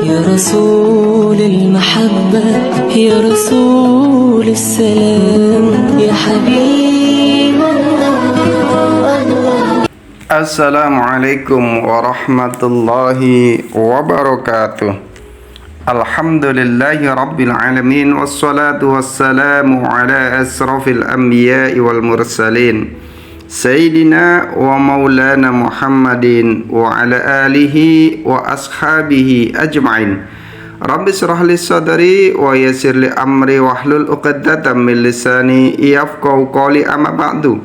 يا رسول المحبة يا رسول السلام يا حبيب الله. Assalamualaikum warahmatullahi wabarakatuh. Alhamdulillahi rabbil alamin. Wassalatu wassalamu ala asrafil anbiya'i wal mursalin Sayyidina wa maulana Muhammadin wa ala alihi wa ashabihi ajma'in. Rabbi syrah li sadri wa yassir li amri wahlul uqdatam min lisani yafqahu qawli, amma ba'du.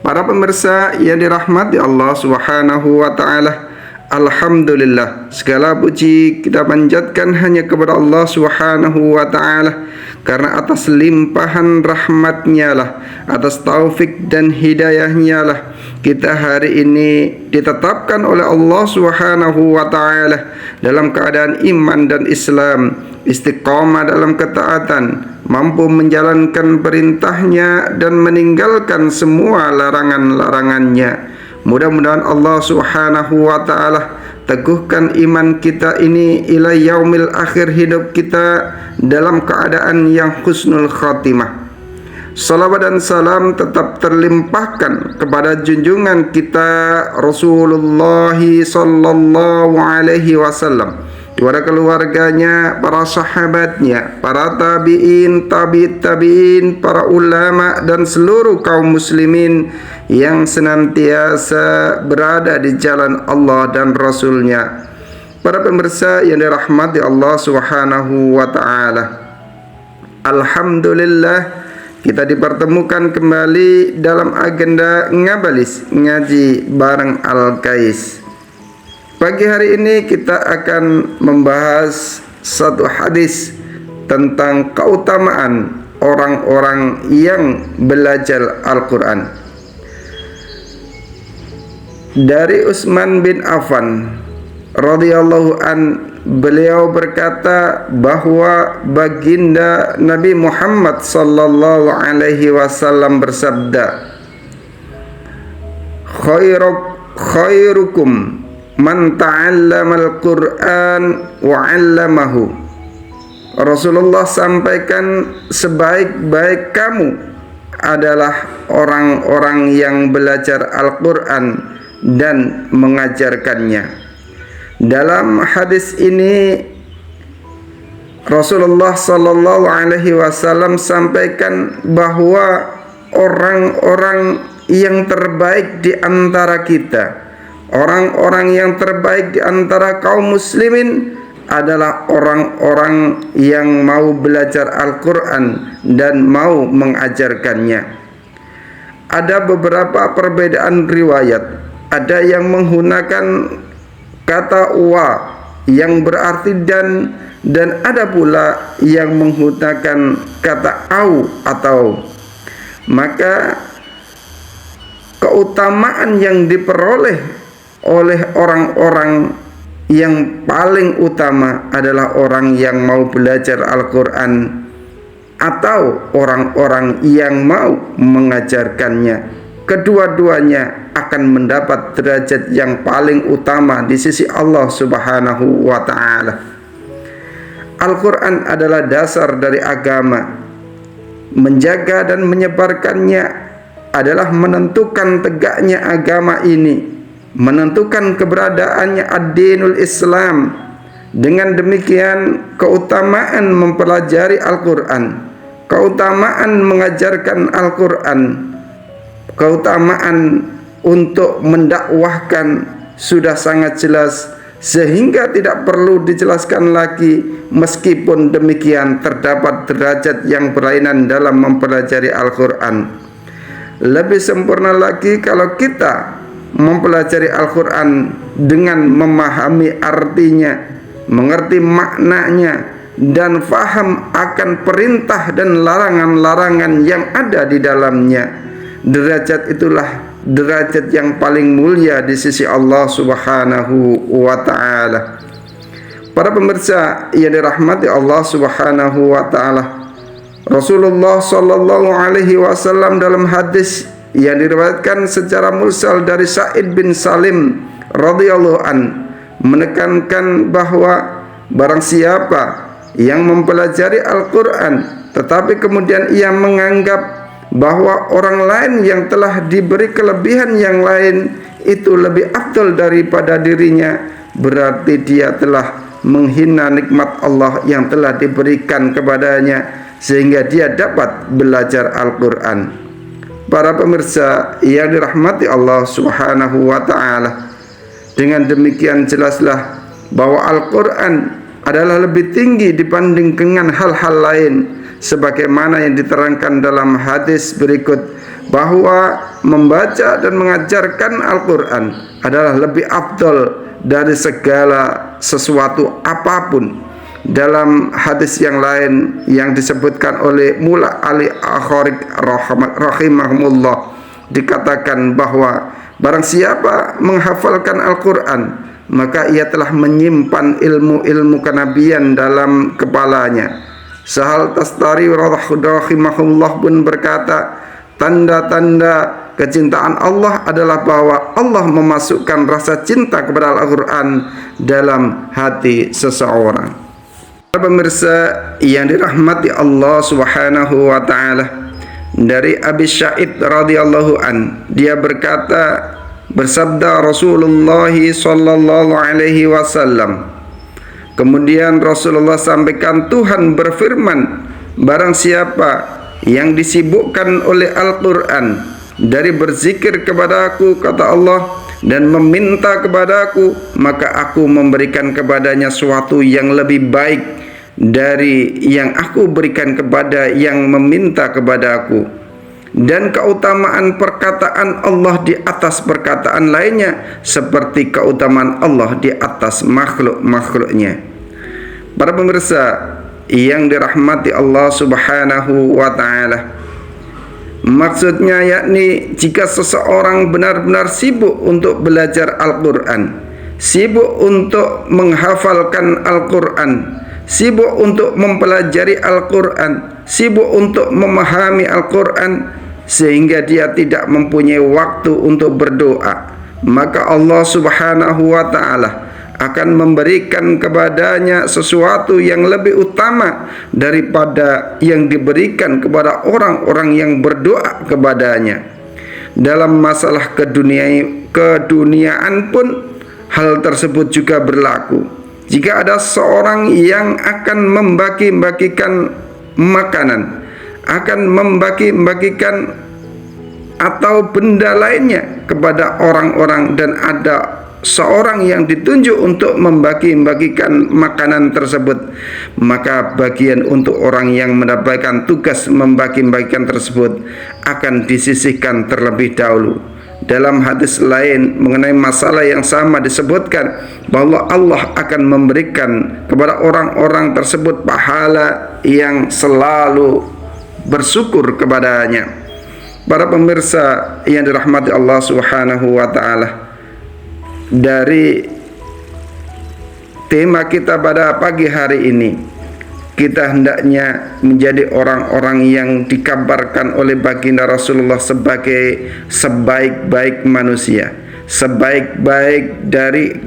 Para pemirsa yang dirahmati Allah Subhanahu wa taala, alhamdulillah, segala puji kita panjatkan hanya kepada Allah Subhanahu wa taala, karena atas limpahan rahmat-Nya lah, atas taufik dan hidayah-Nya lah kita hari ini ditetapkan oleh Allah Subhanahu wa taala dalam keadaan iman dan Islam, istiqamah dalam ketaatan, mampu menjalankan perintahnya dan meninggalkan semua larangan-larangannya. Mudah-mudahan Allah Subhanahu wa taala teguhkan iman kita ini ila yaumil akhir hidup kita dalam keadaan yang husnul khatimah. Salawat dan salam tetap terlimpahkan kepada junjungan kita Rasulullah sallallahu alaihi wasallam, kepada keluarganya, para sahabatnya, para tabi'in, tabi'in, para ulama dan seluruh kaum muslimin yang senantiasa berada di jalan Allah dan Rasulnya. Para pemirsa yang dirahmati Allah Subhanahu wa ta'ala, alhamdulillah kita dipertemukan kembali dalam agenda Ngabalis, ngaji bareng Al-Kais. Pagi hari ini kita akan membahas satu hadis tentang keutamaan orang-orang yang belajar Al-Quran. Dari Utsman bin Affan radhiyallahu an, beliau berkata bahwa baginda Nabi Muhammad sallallahu alaihi wasallam bersabda, khairukum man ta'allamal Qur'an wa 'allamahu. Rasulullah sampaikan, sebaik-baik kamu adalah orang-orang yang belajar Al-Qur'an dan mengajarkannya. Dalam hadis ini Rasulullah sallallahu alaihi wasallam sampaikan bahwa orang-orang yang terbaik di antara kita, orang-orang yang terbaik di antara kaum muslimin adalah orang-orang yang mau belajar Al-Quran dan mau mengajarkannya. Ada beberapa perbedaan riwayat. Ada yang menggunakan kata wa yang berarti dan ada pula yang menggunakan kata au atau. Maka keutamaan yang diperoleh oleh orang-orang yang paling utama adalah orang yang mau belajar Al-Quran atau orang-orang yang mau mengajarkannya. Kedua-duanya akan mendapat derajat yang paling utama di sisi Allah Subhanahu wa ta'ala. Al-Quran adalah dasar dari agama. Menjaga dan menyebarkannya adalah menentukan tegaknya agama ini, menentukan keberadaannya ad-dinul Islam. Dengan demikian, keutamaan mempelajari Al-Quran, keutamaan mengajarkan Al-Quran, keutamaan untuk mendakwahkan sudah sangat jelas, sehingga tidak perlu dijelaskan lagi. Meskipun demikian, terdapat derajat yang berlainan dalam mempelajari Al-Quran. Lebih sempurna lagi kalau kita mempelajari Al-Quran dengan memahami artinya, mengerti maknanya, dan faham akan perintah dan larangan-larangan yang ada di dalamnya. Derajat itulah derajat yang paling mulia di sisi Allah Subhanahu wa ta'ala. Para pemirsa yang dirahmati Allah Subhanahu wa ta'ala, Rasulullah sallallahu alaihi wasallam dalam hadis yang diriwayatkan secara mursal dari Sa'id bin Salim radhiyallahu an menekankan bahwa barang siapa yang mempelajari Al-Quran tetapi kemudian ia menganggap bahwa orang lain yang telah diberi kelebihan yang lain itu lebih afdal daripada dirinya, berarti dia telah menghina nikmat Allah yang telah diberikan kepadanya sehingga dia dapat belajar Al-Quran. Para pemirsa yang dirahmati Allah Subhanahu wa ta'ala, dengan demikian jelaslah bahwa Al-Quran adalah lebih tinggi dibanding dengan hal-hal lain, sebagaimana yang diterangkan dalam hadis berikut, bahwa membaca dan mengajarkan Al-Quran adalah lebih afdal dari segala sesuatu apapun. Dalam hadis yang lain yang disebutkan oleh Mula Ali Akhorik rahimahumullah, dikatakan bahwa barang siapa menghafalkan Al-Quran, maka ia telah menyimpan ilmu-ilmu kenabian dalam kepalanya. Sahal Tastari rahimahullah pun berkata, tanda-tanda kecintaan Allah adalah bahwa Allah memasukkan rasa cinta kepada Al-Quran dalam hati seseorang. Pemirsa yang dirahmati Allah Subhanahu wa ta'ala, dari Abi Sa'id radhiyallahu an, dia berkata, bersabda Rasulullah sallallahu alaihi wasallam, kemudian Rasulullah sampaikan, Tuhan berfirman, barang siapa yang disibukkan oleh Al-Quran dari berzikir kepadaku, kata Allah, dan meminta kepadaku, maka aku memberikan kepadanya sesuatu yang lebih baik dari yang aku berikan kepada yang meminta kepadaku. Dan keutamaan perkataan Allah di atas perkataan lainnya seperti keutamaan Allah di atas makhluk-makhluknya. Para pemirsa yang dirahmati Allah Subhanahu wa ta'ala, maksudnya yakni jika seseorang benar-benar sibuk untuk belajar Al-Quran, sibuk untuk menghafalkan Al-Quran, sibuk untuk mempelajari Al-Quran, sibuk untuk memahami Al-Quran, sehingga dia tidak mempunyai waktu untuk berdoa, maka Allah Subhanahu wa ta'ala akan memberikan kepadanya sesuatu yang lebih utama daripada yang diberikan kepada orang-orang yang berdoa kepadanya. Dalam masalah keduniaan pun hal tersebut juga berlaku. Jika ada seorang yang akan membagi-bagikan makanan, akan membagi-bagikan atau benda lainnya kepada orang-orang, dan ada seorang yang ditunjuk untuk membagi-bagikan makanan tersebut, maka bagian untuk orang yang mendapatkan tugas membagi-bagikan tersebut akan disisihkan terlebih dahulu. Dalam hadis lain mengenai masalah yang sama disebutkan bahwa Allah akan memberikan kepada orang-orang tersebut pahala yang selalu bersyukur kepadanya. Para pemirsa yang dirahmati Allah Subhanahu wa ta'ala, dari tema kita pada pagi hari ini, kita hendaknya menjadi orang-orang yang dikabarkan oleh baginda Rasulullah sebagai sebaik-baik manusia, sebaik-baik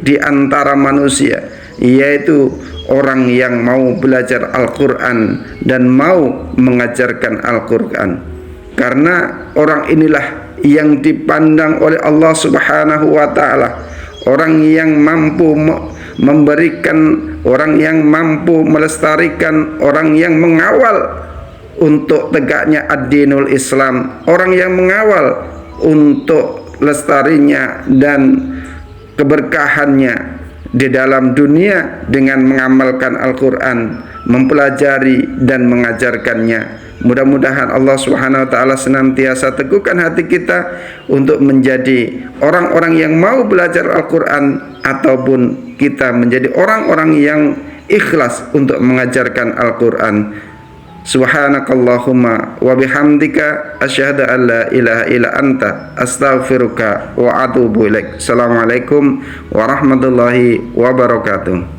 di antara manusia, yaitu orang yang mau belajar Al-Quran dan mau mengajarkan Al-Quran. Karena orang inilah yang dipandang oleh Allah Subhanahu wa ta'ala, orang yang mampu memberikan, orang yang mampu melestarikan, orang yang mengawal untuk tegaknya ad-dinul Islam, orang yang mengawal untuk lestarinya dan keberkahannya di dalam dunia dengan mengamalkan Al-Quran, mempelajari dan mengajarkannya. Mudah-mudahan Allah Subhanahu wa ta'ala senantiasa teguhkan hati kita untuk menjadi orang-orang yang mau belajar Al-Quran, ataupun kita menjadi orang-orang yang ikhlas untuk mengajarkan Al-Quran. Subhanakallahumma wa bihamdika asyhadu an la ilaha illa anta astaghfiruka wa atubu ilaik. Assalamualaikum warahmatullahi wabarakatuh.